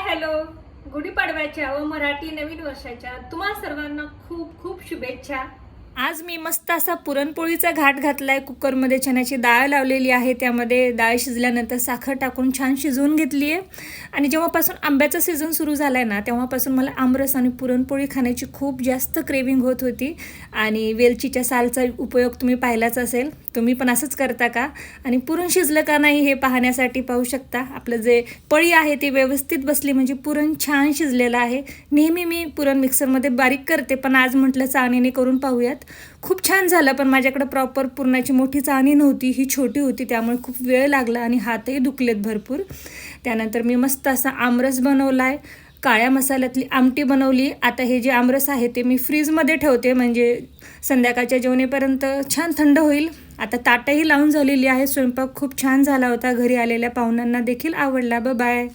Hello. गुढीपाडव्याच्या व मराठी नवीन वर्षाच्या तुम्हा सर्वांना खूप खूप शुभेच्छा. आज मी मस्त असा पुरणपोळीचा घाट घातलाय. कुकरमध्ये चण्याची डाळ लावलेली आहे, त्यामध्ये डाळ शिजल्यानंतर साखर टाकून छान शिजवून घेतली आहे. आणि जेव्हापासून आंब्याचा सीझन सुरू झाला आहे ना, तेव्हापासून मला आमरस आणि पुरणपोळी खाण्याची खूप जास्त क्रेविंग होत होती. आणि वेलचीच्या सालचा उपयोग तुम्ही पाहिलाच असेल. तुम्ही पण असंच करता का? आणि पुरण शिजलं का नाही हे पाहण्यासाठी पाहू शकता, आपलं जे पळी आहे ती व्यवस्थित बसली म्हणजे पुरण छान शिजलेलं आहे. नेहमी मी पुरण मिक्सरमध्ये बारीक करते, पण आज म्हटलं चाळणीने करून पाहूयात. खूप छान झालं, पण माझ्याकडे प्रॉपर पुरणाची मोठी चाळणी नव्हती, ही छोटी होती, त्यामुळे खूप वेळ लागला आणि हातही दुखलेत भरपूर. त्यानंतर मी मस्त असा आमरस बनवला आहे. काळ्या मसाल्यातली आमटी बनवली. आता हे जे आमरस आहे ते मी फ्रीजमध्ये ठेवते, म्हणजे संध्याकाळच्या जेवणेपर्यंत छान थंड होईल. आता ताटही लावून झालेली आहे. स्वयंपाक खूप छान झाला होता. घरी आलेल्या पाहुण्यांना देखील आवडला. बाय.